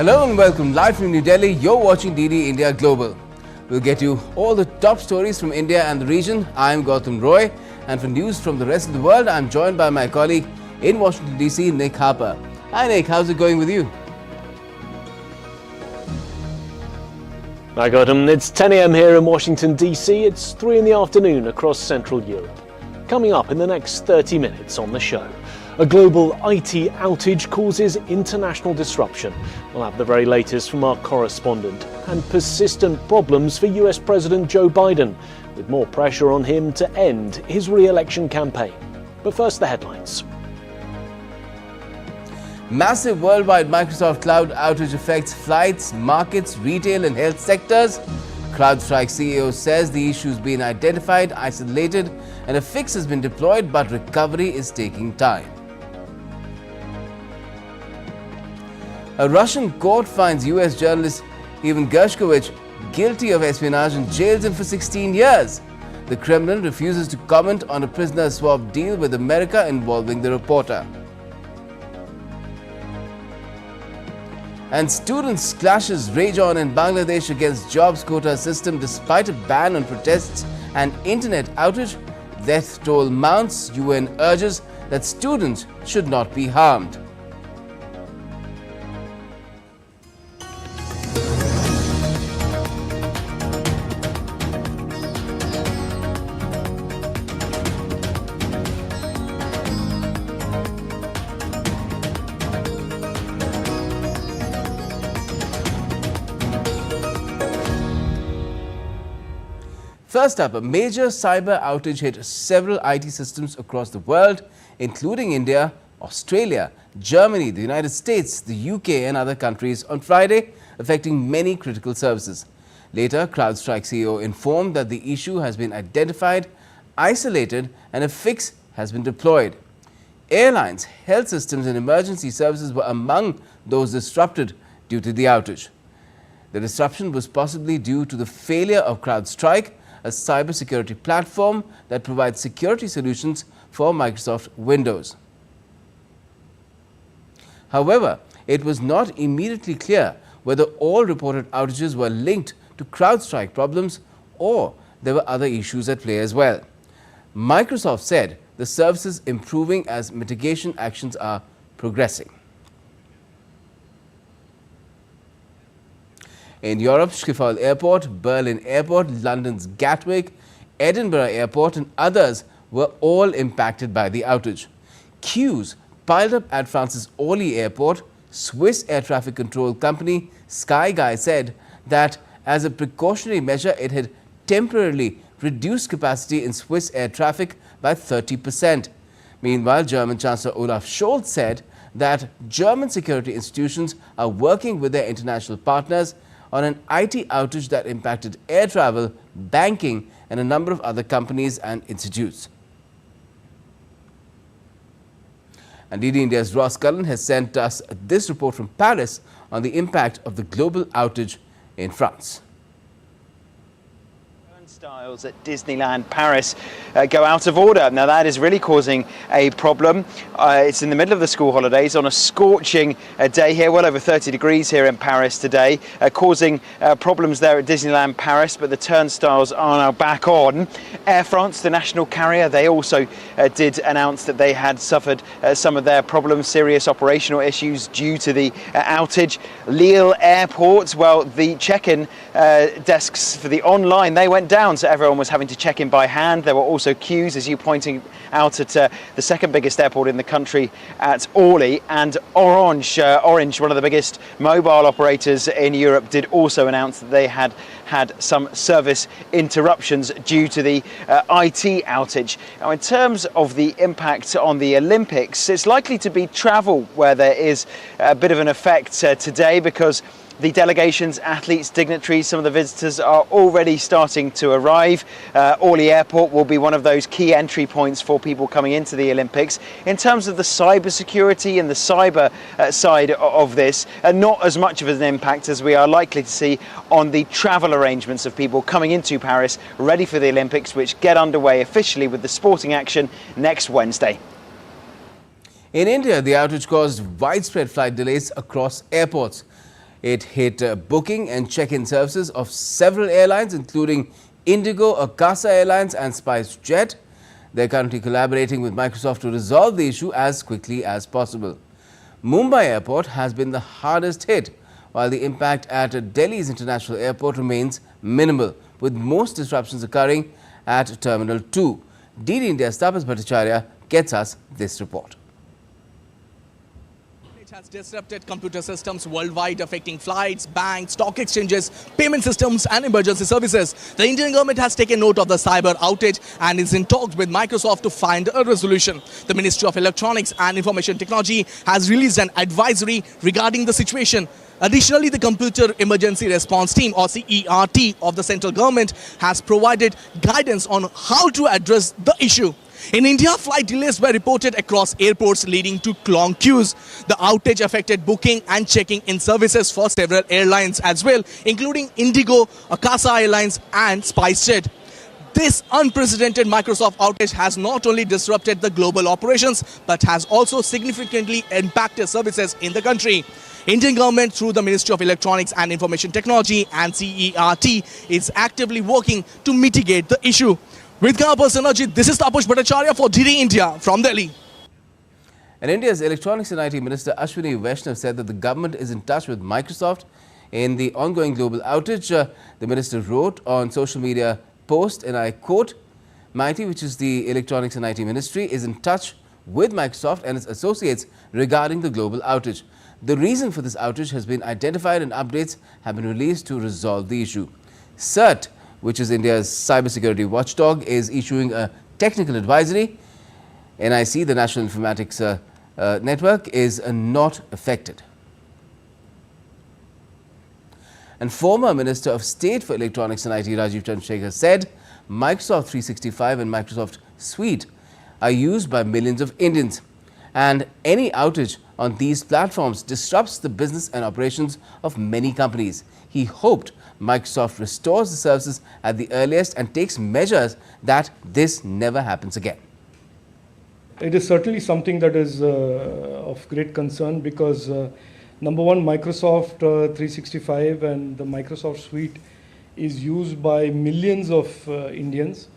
Hello and welcome live from New Delhi. You're watching DD India Global. We'll get you all the top stories from India and the region. I'm Gautam Roy, and for news from the rest of the world, I'm joined by my colleague in Washington DC, Nick Harper. Hi Nick, how's it going with you? Hi Gautam, it's 10 a.m. here in Washington DC. It's 3 in the afternoon across Central Europe. Coming up in the next 30 minutes on the show. A global IT outage causes international disruption. We'll have the very latest from our correspondent. And persistent problems for US President Joe Biden, with more pressure on him to end his re-election campaign. But first, the headlines. Massive worldwide Microsoft cloud outage affects flights, markets, retail and health sectors. CrowdStrike CEO says the issue has been identified, isolated, and a fix has been deployed, but recovery is taking time. A Russian court finds US journalist Ivan Gershkovich guilty of espionage and jails him for 16 years. The Kremlin refuses to comment on a prisoner swap deal with America involving the reporter. And students' clashes rage on in Bangladesh against jobs quota system despite a ban on protests and internet outage. Death toll mounts. UN urges that students should not be harmed. First up, a major cyber outage hit several IT systems across the world, including India, Australia, Germany, the United States, the UK and other countries on Friday, affecting many critical services. Later, CrowdStrike CEO informed that the issue has been identified, isolated and a fix has been deployed. Airlines, health systems and emergency services were among those disrupted due to the outage. The disruption was possibly due to the failure of CrowdStrike, a cybersecurity platform that provides security solutions for Microsoft Windows. However, it was not immediately clear whether all reported outages were linked to CrowdStrike problems or there were other issues at play as well. Microsoft said the service is improving as mitigation actions are progressing. In Europe, Schiphol Airport, Berlin Airport, London's Gatwick, Edinburgh Airport and others were all impacted by the outage. Queues piled up at France's Orly Airport. Swiss air traffic control company Skyguy said that as a precautionary measure, it had temporarily reduced capacity in Swiss air traffic by 30%. Meanwhile, German Chancellor Olaf Scholz said that German security institutions are working with their international partners on an IT outage that impacted air travel, banking and a number of other companies and institutes. And DD India's Ross Cullen has sent us this report from Paris on the impact of the global outage in France. Styles at Disneyland Paris go out of order. Now that is really causing a problem. It's in the middle of the school holidays on a scorching day here, well over 30 degrees here in Paris today, causing problems there at Disneyland Paris, but the turnstiles are now back on. Air France, the national carrier, they also did announce that they had suffered some of their problems, serious operational issues due to the outage. Lille Airport, well, the check-in desks for the online, they went down, so everyone was having to check in by hand. There were also queues, as you pointing out, at the second biggest airport in the country at Orly. And Orange, one of the biggest mobile operators in Europe, did also announce that they had some service interruptions due to the IT outage. Now, in terms of the impact on the Olympics, it's likely to be travel where there is a bit of an effect today, because the delegations, athletes, dignitaries, some of the visitors are already starting to arrive. Orly Airport will be one of those key entry points for people coming into the Olympics. In terms of the cyber security and the cyber side of this, not as much of an impact as we are likely to see on the travel arrangements of people coming into Paris ready for the Olympics, which get underway officially with the sporting action next Wednesday. In India, the outage caused widespread flight delays across airports. It hit booking and check-in services of several airlines, including Indigo, Akasa Airlines and SpiceJet. They're currently collaborating with Microsoft to resolve the issue as quickly as possible. Mumbai Airport has been the hardest hit, while the impact at Delhi's International Airport remains minimal, with most disruptions occurring at Terminal 2. DD India's Prasar Bharati gets us this report. It has disrupted computer systems worldwide, affecting flights, banks, stock exchanges, payment systems and emergency services. The Indian government has taken note of the cyber outage and is in talks with Microsoft to find a resolution. The Ministry of Electronics and Information Technology has released an advisory regarding the situation. Additionally, the Computer Emergency Response Team, or CERT, of the central government has provided guidance on how to address the issue. In India, flight delays were reported across airports, leading to long queues. The outage affected booking and checking in services for several airlines as well, including Indigo, Akasa Airlines and SpiceJet. This unprecedented Microsoft outage has not only disrupted the global operations, but has also significantly impacted services in the country. Indian government, through the Ministry of Electronics and Information Technology and CERT, is actively working to mitigate the issue. With Campus Energy, this is Tapush Bhattacharya for DD India from Delhi. And India's Electronics and IT Minister Ashwini Vaishnav said that the government is in touch with Microsoft in the ongoing global outage. The minister wrote on social media post, and I quote, MIT, which is the Electronics and IT Ministry, is in touch with Microsoft and its associates regarding the global outage. The reason for this outage has been identified and updates have been released to resolve the issue. CERT, which is India's cybersecurity watchdog, is issuing a technical advisory. NIC, the National Informatics Network, is not affected. And former Minister of State for Electronics and IT, Rajiv Chandrasekhar, said Microsoft 365 and Microsoft Suite are used by millions of Indians, and any outage on these platforms disrupts the business and operations of many companies. He hoped Microsoft restores the services at the earliest and takes measures that this never happens again. It is certainly something that is of great concern because number one, Microsoft 365 and the Microsoft Suite is used by millions of Indians,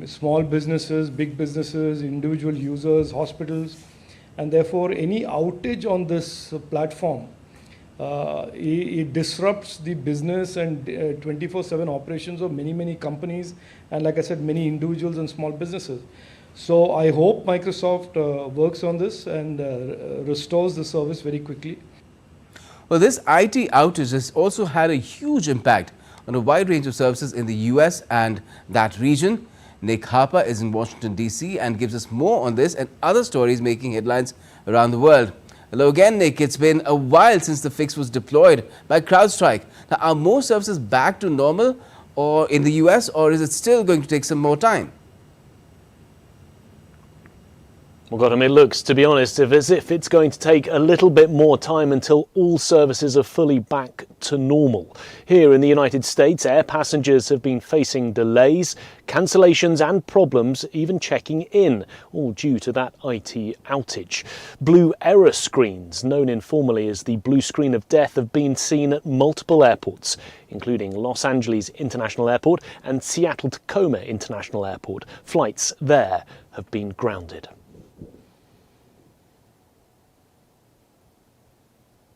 small businesses, big businesses, individual users, hospitals, and therefore any outage on this platform, it disrupts the business and 24/7 operations of many companies, and like I said, many individuals and small businesses. So I hope Microsoft works on this and restores the service very quickly. Well, this IT outage has also had a huge impact on a wide range of services in the US and that region. Nick Harper is in Washington, D.C. and gives us more on this and other stories making headlines around the world. Hello again, Nick. It's been a while since the fix was deployed by CrowdStrike. Now, are most services back to normal or in the US, or is it still going to take some more time? Well, Gautam, it looks, to be honest, as if it's going to take a little bit more time until all services are fully back to normal. Here in the United States, air passengers have been facing delays, cancellations and problems even checking in, all due to that IT outage. Blue error screens, known informally as the blue screen of death, have been seen at multiple airports, including Los Angeles International Airport and Seattle-Tacoma International Airport. Flights there have been grounded.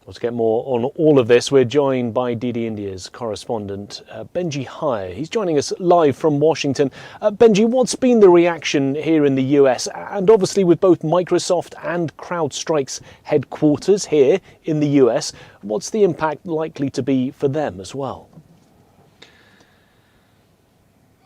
Well, to get more on all of this, we're joined by DD India's correspondent, Benji Hire. He's joining us live from Washington. Benji, what's been the reaction here in the US, and obviously with both Microsoft and CrowdStrike's headquarters here in the US, what's the impact likely to be for them as well?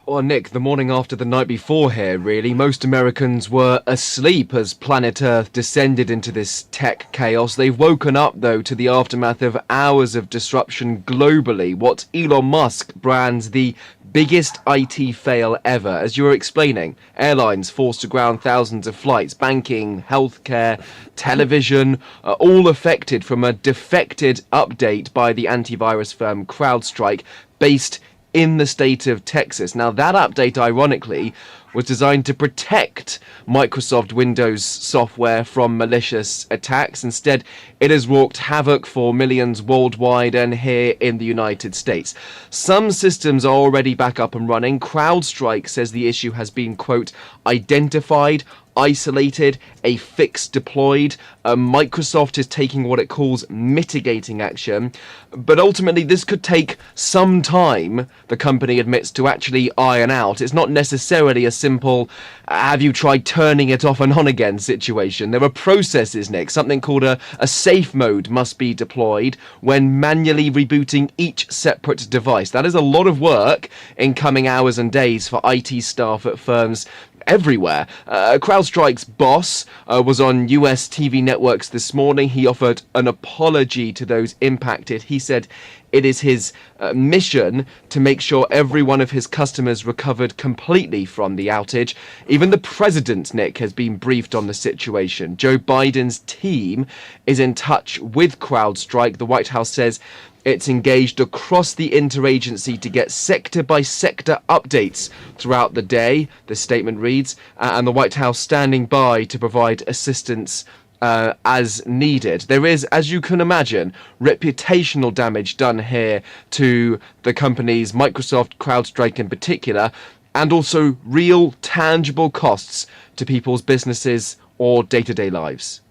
Well, Nick, the morning after the night before here, really, most Americans were asleep as planet Earth descended into this tech chaos. They've woken up, though, to the aftermath of hours of disruption globally, what Elon Musk brands the biggest IT fail ever. As you were explaining, airlines forced to ground thousands of flights, banking, healthcare, television, all affected from a defected update by the antivirus firm CrowdStrike, based in the state of Texas. Now, that update, ironically, was designed to protect Microsoft Windows software from malicious attacks. Instead, it has wrought havoc for millions worldwide and here in the United States. Some systems are already back up and running. CrowdStrike says the issue has been, quote, identified, isolated, a fix deployed. Microsoft is taking what it calls mitigating action, but ultimately this could take some time, the company admits, to actually iron out. It's not necessarily a simple have you tried turning it off and on again situation. There are processes, Nick. Something called a safe mode must be deployed when manually rebooting each separate device. That is a lot of work in coming hours and days for IT staff at firms everywhere. CrowdStrike's boss was on US TV networks this morning. He offered an apology to those impacted. He said it is his mission to make sure every one of his customers recovered completely from the outage. Even the president, Nick, has been briefed on the situation. Joe Biden's team is in touch with CrowdStrike. The White House says it's engaged across the interagency to get sector-by-sector updates throughout the day, the statement reads, and the White House standing by to provide assistance as needed. There is, as you can imagine, reputational damage done here to the companies, Microsoft, CrowdStrike in particular, and also real, tangible costs to people's businesses or day-to-day lives.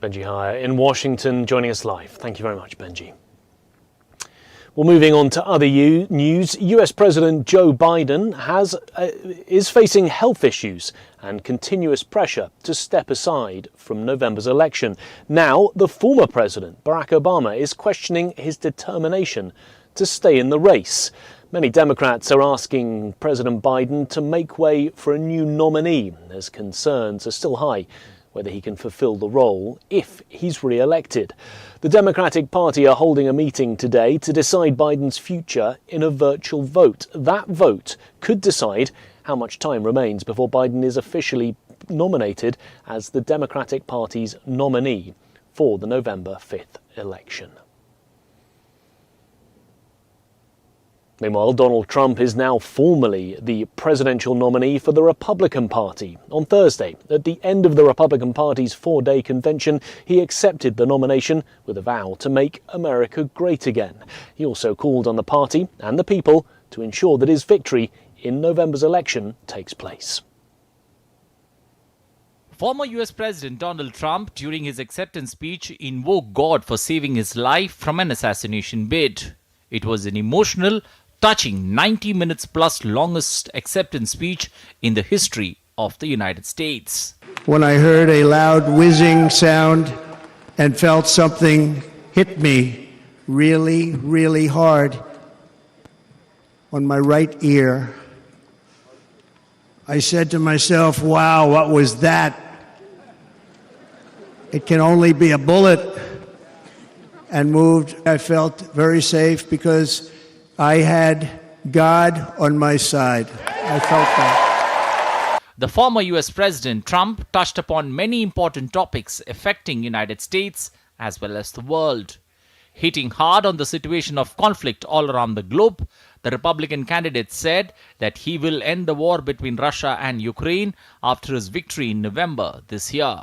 Benji Hire in Washington joining us live. Thank you very much, Benji. Well, moving on to other news, US President Joe Biden is facing health issues and continuous pressure to step aside from November's election. Now, the former president, Barack Obama, is questioning his determination to stay in the race. Many Democrats are asking President Biden to make way for a new nominee, as concerns are still high whether he can fulfill the role if he's re-elected. The Democratic Party are holding a meeting today to decide Biden's future in a virtual vote. That vote could decide how much time remains before Biden is officially nominated as the Democratic Party's nominee for the November 5th election. Meanwhile, Donald Trump is now formally the presidential nominee for the Republican Party. On Thursday, at the end of the Republican Party's 4-day convention, he accepted the nomination with a vow to make America great again. He also called on the party and the people to ensure that his victory in November's election takes place. Former US President Donald Trump, during his acceptance speech, invoked God for saving his life from an assassination bid. It was an emotional, touching 90 minutes plus longest acceptance speech in the history of the United States. When I heard a loud whizzing sound and felt something hit me really, really hard on my right ear, I said to myself, wow, what was that? It can only be a bullet, and moved. I felt very safe because I had God on my side. I felt that. The former US President Trump touched upon many important topics affecting United States as well as the world. Hitting hard on the situation of conflict all around the globe, the Republican candidate said that he will end the war between Russia and Ukraine after his victory in November this year.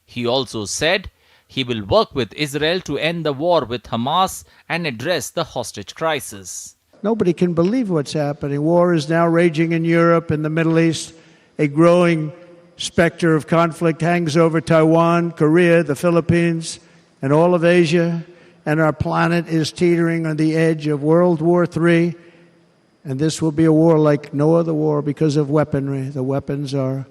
He also said he will work with Israel to end the war with Hamas and address the hostage crisis. Nobody can believe what's happening. War is now raging in Europe and the Middle East. A growing specter of conflict hangs over Taiwan, Korea, the Philippines, and all of Asia. And our planet is teetering on the edge of World War III. And this will be a war like no other war because of weaponry. The weapons are...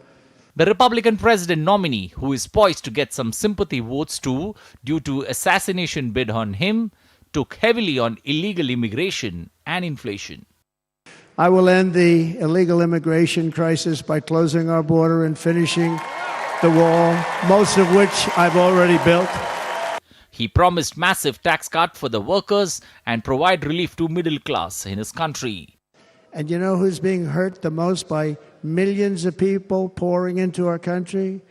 The Republican president nominee, who is poised to get some sympathy votes too due to assassination bid on him, took heavily on illegal immigration and inflation. I will end the illegal immigration crisis by closing our border and finishing the wall, most of which I've already built. He promised massive tax cut for the workers and provide relief to middle class in his country. And you know who's being hurt the most by millions of people pouring into our country?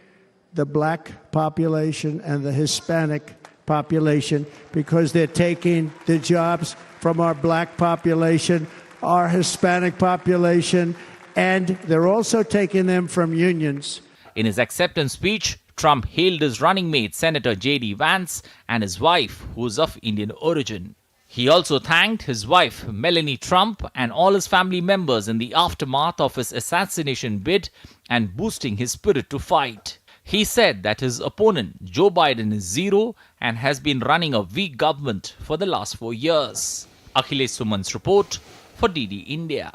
The black population and the Hispanic population, because they're taking the jobs from our black population our Hispanic population, and they're also taking them from unions. In his acceptance speech, Trump hailed his running mate Senator J.D. Vance and his wife, who is of Indian origin. He also thanked his wife, Melania Trump, and all his family members in the aftermath of his assassination bid and boosting his spirit to fight. He said that his opponent, Joe Biden, is zero and has been running a weak government for the last 4 years. Akhilesh Suman's report for DD India.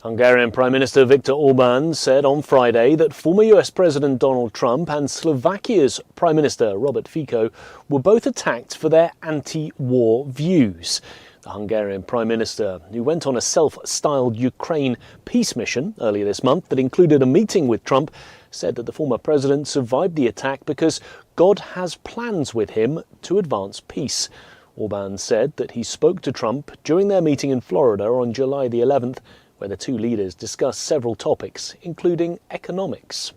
Hungarian Prime Minister Viktor Orban said on Friday that former US President Donald Trump and Slovakia's Prime Minister Robert Fico were both attacked for their anti-war views. The Hungarian Prime Minister, who went on a self-styled Ukraine peace mission earlier this month that included a meeting with Trump, said that the former president survived the attack because God has plans with him to advance peace. Orban said that he spoke to Trump during their meeting in Florida on July the 11th, where the two leaders discussed several topics, including economics.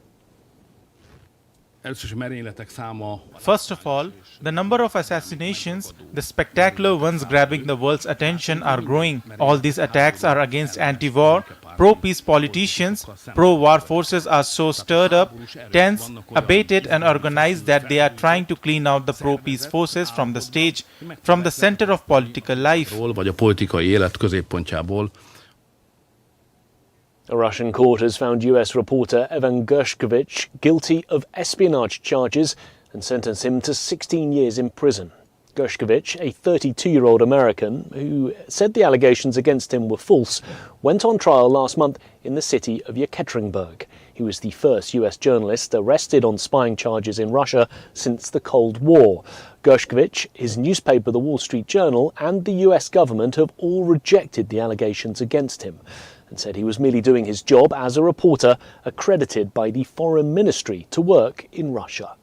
First of all, the number of assassinations, the spectacular ones grabbing the world's attention, are growing. All these attacks are against anti-war, pro-peace politicians. Pro-war forces are so stirred up, tense, abated and organized that they are trying to clean out the pro-peace forces from the stage, from the center of political life. A Russian court has found US reporter Evan Gershkovich guilty of espionage charges and sentenced him to 16 years in prison. Gershkovich, a 32-year-old American who said the allegations against him were false, went on trial last month in the city of Yekaterinburg. He was the first US journalist arrested on spying charges in Russia since the Cold War. Gershkovich, his newspaper The Wall Street Journal, and the US government have all rejected the allegations against him and said he was merely doing his job as a reporter accredited by the Foreign Ministry to work in Russia.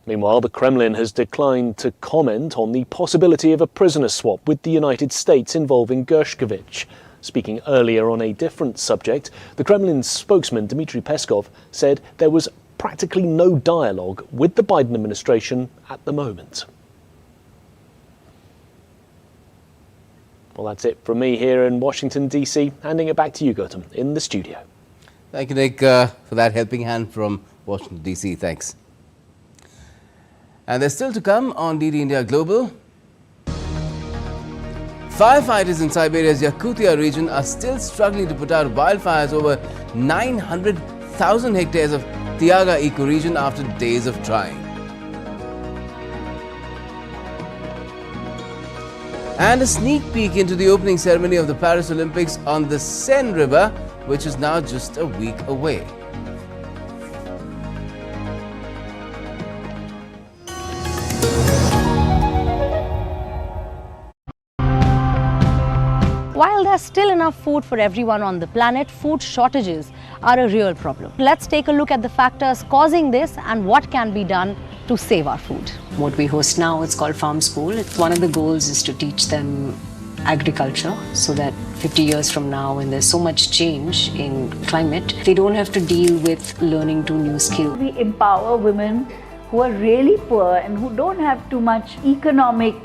Meanwhile, the Kremlin has declined to comment on the possibility of a prisoner swap with the United States involving Gershkovich. Speaking earlier on a different subject, the Kremlin's spokesman Dmitry Peskov said there was practically no dialogue with the Biden administration at the moment. Well, that's it from me here in Washington, D.C. Handing it back to you, Gautam, in the studio. Thank you, Nick, for that helping hand from Washington, D.C. Thanks. And there's still to come on DD India Global. Firefighters in Siberia's Yakutia region are still struggling to put out wildfires over 900,000 hectares of Taiga ecoregion after days of trying. And a sneak peek into the opening ceremony of the Paris Olympics on the Seine River, which is now just a week away. While there's still enough food for everyone on the planet, food shortages are a real problem. Let's take a look at the factors causing this and what can be done to save our food. What we host now, it's called Farm School. One of the goals is to teach them agriculture so that 50 years from now, when there's so much change in climate, they don't have to deal with learning two new skills. We empower women who are really poor and who don't have too much economic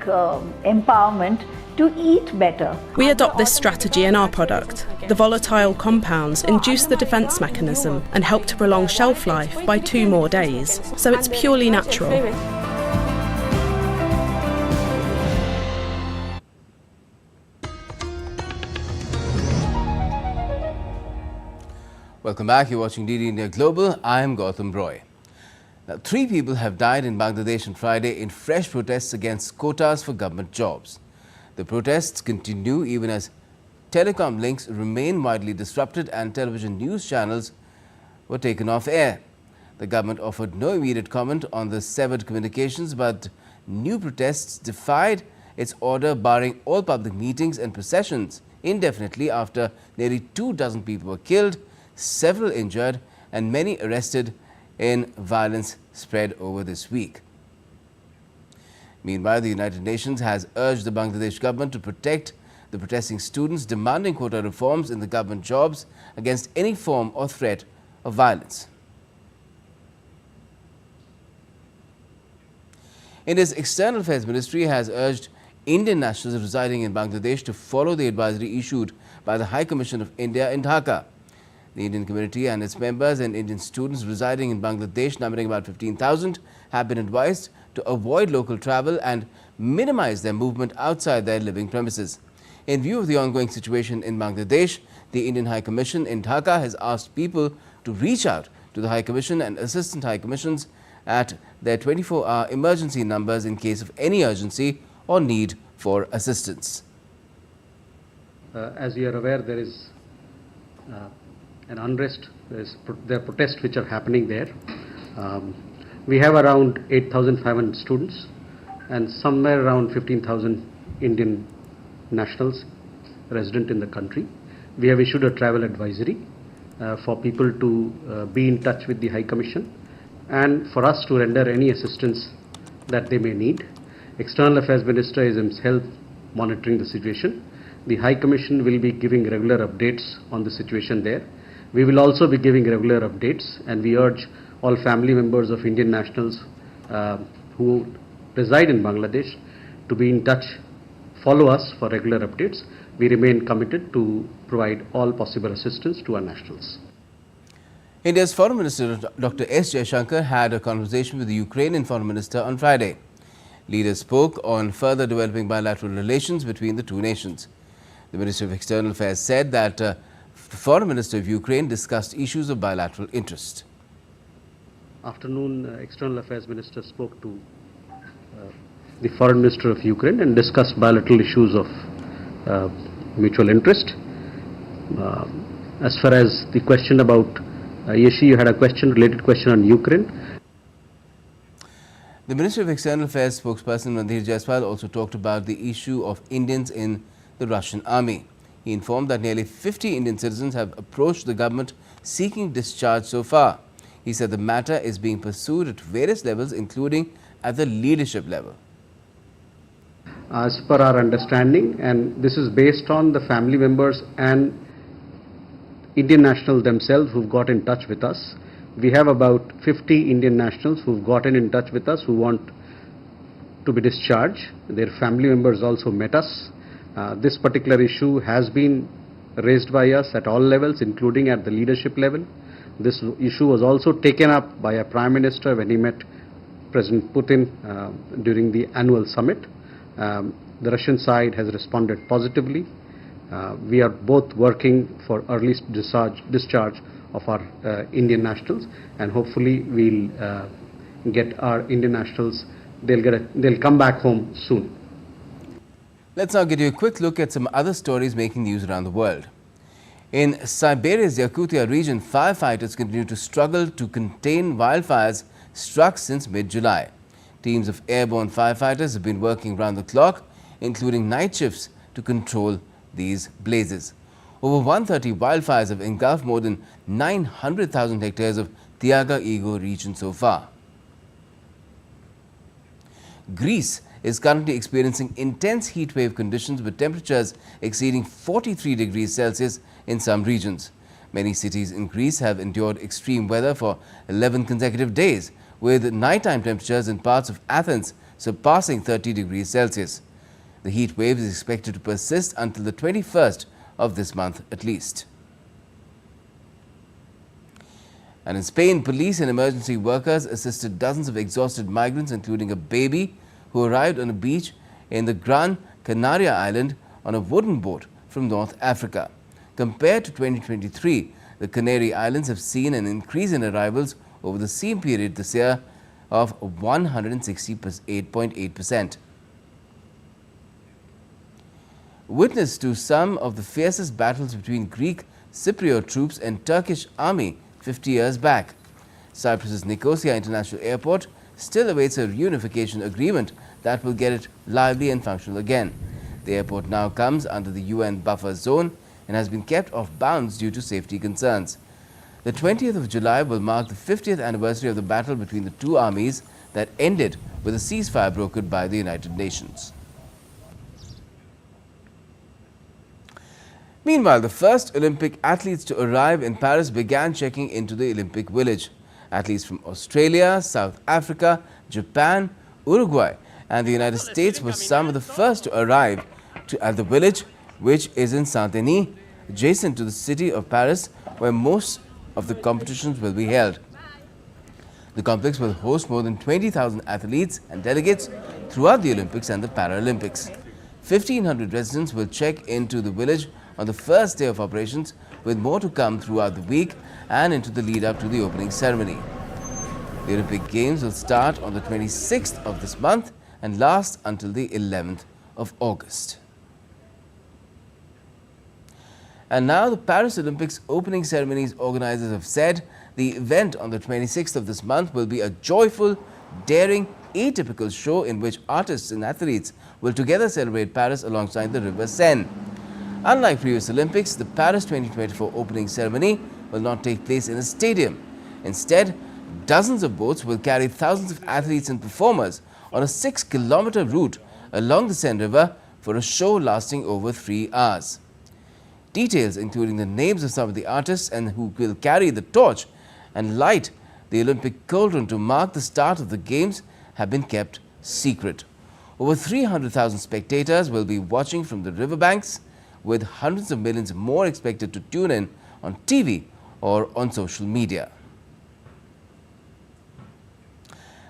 empowerment to eat better. We adopt this strategy in our product. The volatile compounds induce the defence mechanism and help to prolong shelf life by 2 more days. So it's purely natural. Welcome back. You're watching DD India Global. I'm Gautam Roy. Now, 3 people have died in Bangladesh on Friday in fresh protests against quotas for government jobs. The protests continue even as telecom links remain widely disrupted and television news channels were taken off air. The government offered no immediate comment on the severed communications, but new protests defied its order barring all public meetings and processions indefinitely after nearly 24 people were killed, several injured and many arrested in violence spread over this week. Meanwhile, the United Nations has urged the Bangladesh government to protect the protesting students demanding quota reforms in the government jobs against any form or threat of violence. India's External Affairs Ministry has urged Indian nationals residing in Bangladesh to follow the advisory issued by the High Commission of India in Dhaka. The Indian community and its members and Indian students residing in Bangladesh, numbering about 15,000, have been advised to avoid local travel and minimize their movement outside their living premises. In view of the ongoing situation in Bangladesh, the Indian High Commission in Dhaka has asked people to reach out to the High Commission and Assistant High Commissions at their 24-hour emergency numbers in case of any urgency or need for assistance. As you are aware, there is an unrest, there are protests which are happening there. We have around 8,500 students and somewhere around 15,000 Indian nationals resident in the country. We have issued a travel advisory for people to be in touch with the High Commission and for us to render any assistance that they may need. External Affairs Minister is himself monitoring the situation. The High Commission will be giving regular updates on the situation there. We will also be giving regular updates, and we urge all family members of Indian nationals who reside in Bangladesh to be in touch, follow us for regular updates. We remain committed to provide all possible assistance to our nationals. India's Foreign Minister Dr. S. Jaishankar had a conversation with the Ukrainian Foreign Minister on Friday. Leaders spoke on further developing bilateral relations between the two nations. The Ministry of External Affairs said that the Foreign Minister of Ukraine discussed issues of bilateral interest. Afternoon, External Affairs Minister spoke to the Foreign Minister of Ukraine and discussed bilateral issues of mutual interest. As far as the question about Yeshi, you had a related question on Ukraine. The Ministry of External Affairs spokesperson Randhir Jaiswal also talked about the issue of Indians in the Russian army. He informed that nearly 50 Indian citizens have approached the government seeking discharge so far. He said the matter is being pursued at various levels, including at the leadership level. As per our understanding, and this is based on the family members and Indian nationals themselves who've got in touch with us. We have about 50 Indian nationals who've gotten in touch with us who want to be discharged. Their family members also met us. This particular issue has been raised by us at all levels, including at the leadership level. This issue was also taken up by a Prime Minister when he met President Putin during the annual summit. The Russian side has responded positively. We are both working for early discharge of our Indian nationals, and hopefully we'll get our Indian nationals, they'll come back home soon. Let's now give you a quick look at some other stories making news around the world. In Siberia's Yakutia region, firefighters continue to struggle to contain wildfires struck since mid-July. Teams of airborne firefighters have been working round the clock, including night shifts, to control these blazes. Over 130 wildfires have engulfed more than 900,000 hectares of Tiaga-Ego region so far. Greece is currently experiencing intense heat wave conditions with temperatures exceeding 43 degrees Celsius in some regions. Many cities in Greece have endured extreme weather for 11 consecutive days, with nighttime temperatures in parts of Athens surpassing 30 degrees Celsius. The heat wave is expected to persist until the 21st of this month at least. And in Spain, police and emergency workers assisted dozens of exhausted migrants, including a baby, who arrived on a beach in the Gran Canaria island on a wooden boat from North Africa. Compared to 2023, the Canary Islands have seen an increase in arrivals over the same period this year of 168.8%. Witness to some of the fiercest battles between Greek Cypriot troops and Turkish army 50 years back. Cyprus's Nicosia International Airport still awaits a reunification agreement that will get it lively and functional again. The airport now comes under the UN buffer zone and has been kept off bounds due to safety concerns. The 20th of July will mark the 50th anniversary of the battle between the two armies that ended with a ceasefire brokered by the United Nations. Meanwhile, the first Olympic athletes to arrive in Paris began checking into the Olympic Village. Athletes from Australia, South Africa, Japan, Uruguay and the United States were some of the first to arrive at the village, which is in Saint-Denis, adjacent to the city of Paris, where most of the competitions will be held. The complex will host more than 20,000 athletes and delegates throughout the Olympics and the Paralympics. 1,500 residents will check into the village on the first day of operations, with more to come throughout the week and into the lead up to the opening ceremony. The Olympic Games will start on the 26th of this month and last until the 11th of August. And now the Paris Olympics opening ceremony's organizers have said the event on the 26th of this month will be a joyful, daring, atypical show in which artists and athletes will together celebrate Paris alongside the river Seine. Unlike previous Olympics, the Paris 2024 opening ceremony will not take place in a stadium. Instead, dozens of boats will carry thousands of athletes and performers on a 6-kilometer route along the Seine River for a show lasting over 3 hours. Details, including the names of some of the artists and who will carry the torch and light the Olympic cauldron to mark the start of the Games, have been kept secret. Over 300,000 spectators will be watching from the riverbanks, with hundreds of millions more expected to tune in on TV or on social media.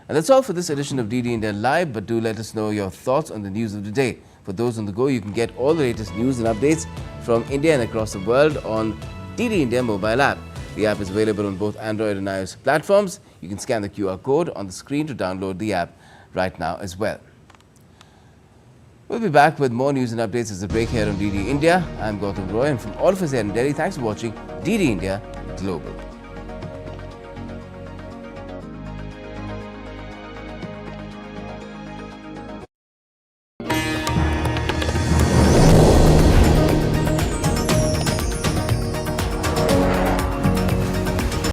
And that's all for this edition of DD India Live, but do let us know your thoughts on the news of the day. For those on the go, you can get all the latest news and updates from India and across the world on DD India mobile app. The app is available on both Android and iOS platforms. You can scan the QR code on the screen to download the app right now as well. We'll be back with more news and updates as a break here on DD India. I'm Gautam Roy, and from all of us here in Delhi, thanks for watching DD India Global.